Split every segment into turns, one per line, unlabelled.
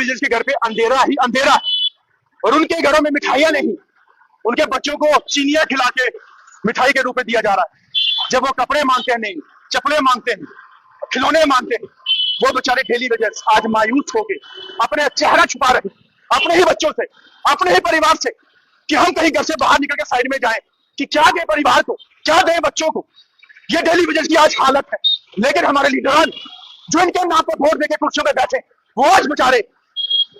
विजर्स के घर पे अंधेरा ही अंधेरा है, और उनके घरों में मिठाइयां नहीं, उनके बच्चों को चीनियां खिला के मिठाई के रूप में दिया जा रहा है। जब वो कपड़े मांगते हैं, नहीं चप्पलें मांगते हैं, खिलौने मांगते हैं, वो बेचारे डेली वेजर्स आज मायूस होके अपने चेहरा छुपा रहे अपने ही बच्चों से, अपने ही परिवार से, कि हम कहीं घर से बाहर निकल के साइड में जाएं, कि क्या दें परिवार को, क्या दें बच्चों को। ये डेली वेजर्स की आज हालत है। लेकिन हमारे लीडरान जो इनके नाम पर वोट देके कुर्सियों पे बैठे, वो आज बेचारे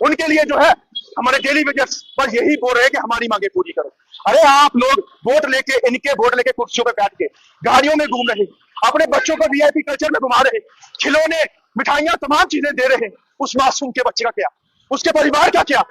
उनके लिए जो है हमारे डेली वेजर्स बस यही बोल रहे हैं कि हमारी मांगे पूरी करो। अरे आप लोग वोट लेके, इनके वोट लेके कुर्सियों पे बैठ के गाड़ियों में घूम रहे, अपने बच्चों को वीआईपी कल्चर में घुमा रहे, खिलौने मिठाइयां तमाम चीजें दे रहे हैं, उस मासूम के बच्चे का क्या, उसके परिवार का क्या,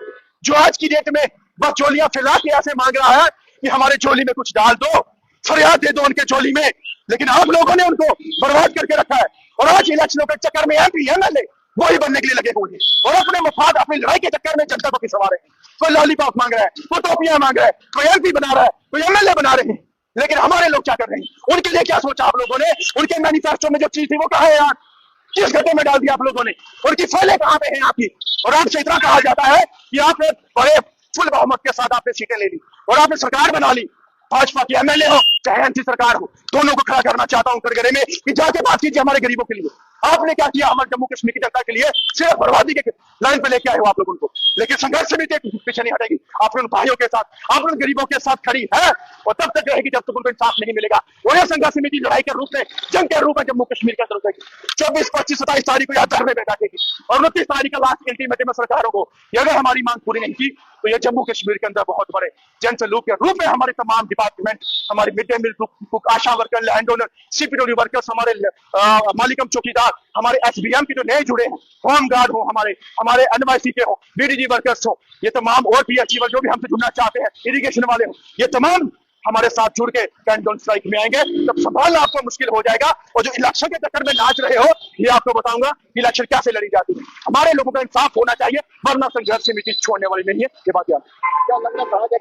जो आज की डेट में बस झोलियां फैला के ऐसे मांग रहा है कि हमारे झोली में कुछ डाल दो, फरियाद दे दो उनके झोली में। लेकिन आप लोगों ने उनको बर्बाद करके रखा है, और आज इलेक्शनों के चक्कर में एमपी एमएलए वही बनने के लिए लगे हुए हैं, और अपने मफाद, अपनी लड़ाई के चक्कर में जनता को पिसवा रहे हैं। कोई लॉलीपॉप मांग रहा है, कोई टोपियां मांग रहा है, कोई एमपी बना रहा है, कोई एमएलए बना रहे हैं। लेकिन हमारे लोग क्या कर रहे हैं, उनके लिए क्या सोचा आप लोगों ने, उनके मैनिफेस्टो में जो चीज थी वो कहा है यार, किस गड्ढे में डाल दिया आप लोगों ने, उनकी फाइलें कहां पे हैं आपकी। और आपसे इतना कहा जाता है कि आपने बड़े फुल बहुमत के साथ आपने सीटें ले ली और आपने सरकार बना ली, भाजपा की एमएलए हो चाहे एमपी सरकार हो, दोनों को खड़ा करना चाहता हूं कटघरे में कि जाके बात कीजिए हमारे गरीबों के लिए। आपने क्या किया हमारे जम्मू कश्मीर की जनता के लिए, सिर्फ बर्बादी के लाइन पे लेके आए हो आप लोग उनको। लेकिन संघर्ष समिति पीछे नहीं हटेगी, आप उन भाइयों के साथ, आप उन गरीबों के साथ खड़ी है, और तब तक रहेगी जब तक उनको इंसाफ नहीं मिलेगा। और यह संघर्ष समिति लड़ाई के रूप में, जंग के रूप में जम्मू कश्मीर के अंदर उठेगी। 24, 25, 27 तारीख को यहाँ धरने में बैठेगी, और 29 तारीख का लास्ट अल्टीमेटम सरकारों को, अगर हमारी मांग पूरी नहीं की तो ये जम्मू कश्मीर के अंदर बहुत बड़े जन सलूक के रूप में हमारे तमाम डिपार्टमेंट, हमारे mid day meal cook, ASHA worker, land owner, CPW workers, हमारे मालिकम चौकीदार, हमारे एसबीएम के जो नए जुड़े हैं, होम गार्ड हो, हमारे एनवाईसी के हो, बीडीजी वर्कर्स हो, ये तमाम और भी अचीवर जो भी हमसे जुड़ना चाहते हैं, इरिगेशन वाले हो, ये तमाम हमारे साथ जुड़ के कैंट डाउन स्ट्राइक में आएंगे। तब संभालना आपको मुश्किल हो जाएगा, और जो इलेक्शन के चक्कर में नाच रहे हो, ये आपको बताऊंगा इलेक्शन कैसे लड़ी जाती है। हमारे लोगों का इंसाफ होना चाहिए, वरना संघर्ष समिति छोड़ने वाली नहीं है, ये बात याद। क्या लग रहा है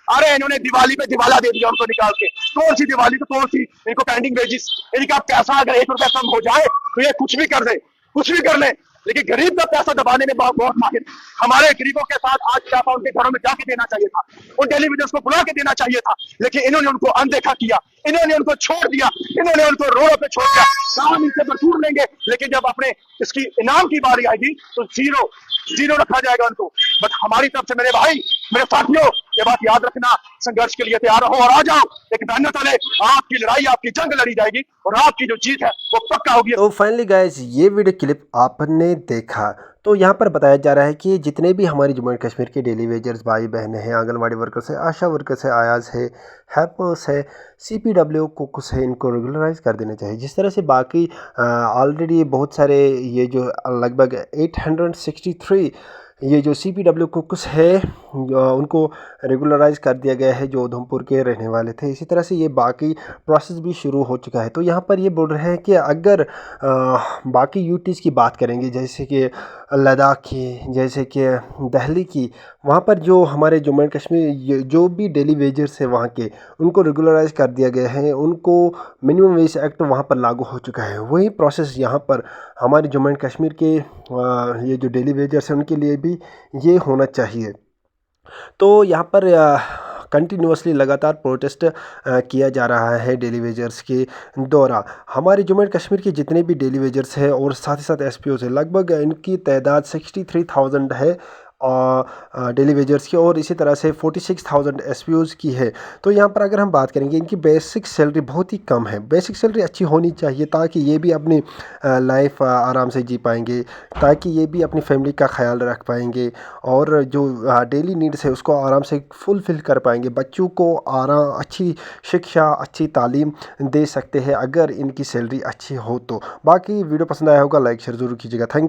अरे इन्होंने दिवाली पे दिवाला दे दिया उनको निकाल के, कौन सी दिवाली तो कौन सी, इनको पेंडिंग वेजिस, इनका पैसा अगर 1 रुपया कम हो जाए तो ये कुछ भी कर दे, कुछ भी कर ले। लेकिन गरीब का पैसा दबाने में बहुत माहिर। हमारे गरीबों के साथ आज चापा उनके घरों में जाके देना चाहिए था, उन टेलीविजन को बुला के देना चाहिए था, लेकिन इन्होंने उनको अनदेखा किया, इन्होंने उनको छोड़ दिया, इन्होंने उनको रोड पे छोड़ दिया। काम इनसे भरपूर लेंगे, लेकिन जब अपने इसकी इनाम की बारी आएगी तो जीरो रखा जाएगा उनको। बट हमारी तरफ से मेरे भाई, मेरे साथियों, ये बात याद रखना, संघर्ष के लिए तैयार रहो और आ जाओ, एक बैनर तले आपकी लड़ाई, आपकी जंग लड़ी जाएगी, और आपकी जो जीत है वो पक्का होगी।
तो फाइनली गाइस, ये वीडियो क्लिप आपने देखा, तो यहाँ पर बताया जा रहा है कि जितने भी हमारे जम्मू एंड कश्मीर के डेली वेजर्स भाई बहनें हैं, आंगनवाड़ी वर्कर्स है, आशा वर्कर्स है, आयाज है, हेल्पर्स है, सीपीडब्ल्यू कुक्स है, इनको रेगुलराइज कर देना चाहिए। जिस तरह से बाकी ऑलरेडी बहुत सारे ये जो लगभग 863 ये जो सीपीडब्ल्यू कुक्स है उनको रेगुलराइज कर दिया गया है, जो उधमपुर के रहने वाले थे। इसी तरह से ये बाकी प्रोसेस भी शुरू हो चुका है। तो यहाँ पर ये बोल रहे हैं कि अगर बाकी यूटीज़ की बात करेंगे, जैसे कि लद्दाख की, जैसे कि दिल्ली की, वहाँ पर जो हमारे जम्मू एंड कश्मीर जो भी डेली वेजर्स है वहाँ के, उनको रेगुलराइज कर दिया गया है, उनको मिनिमम वेज एक्ट वहाँ पर लागू हो चुका है। वही प्रोसेस यहाँ पर हमारे जम्मू एंड कश्मीर के ये जो डेली वेजर्स हैं उनके लिए भी ये होना चाहिए। तो यहाँ पर कंटिन्यूसली लगातार प्रोटेस्ट किया जा रहा है डेली वेजर्स के द्वारा। हमारे जम्मू एंड कश्मीर के जितने भी डेली वेजर्स हैं और साथ ही साथ एसपीओ है, लगभग इनकी तादाद 63,000 है डेली वेजर्स की, और इसी तरह से 46,000 एसपीओज़ की है। तो यहाँ पर अगर हम बात करेंगे, इनकी बेसिक सैलरी बहुत ही कम है। बेसिक सैलरी अच्छी होनी चाहिए ताकि ये भी अपनी लाइफ आराम से जी पाएंगे, ताकि ये भी अपनी फैमिली का ख्याल रख पाएंगे, और जो डेली नीड्स है उसको आराम से फुलफ़िल कर पाएंगे। बच्चों को अच्छी शिक्षा, अच्छी तालीम दे सकते हैं अगर इनकी सैलरी अच्छी हो तो। बाकी वीडियो पसंद आया होगा, लाइक शेयर ज़रूर कीजिएगा। Thank you.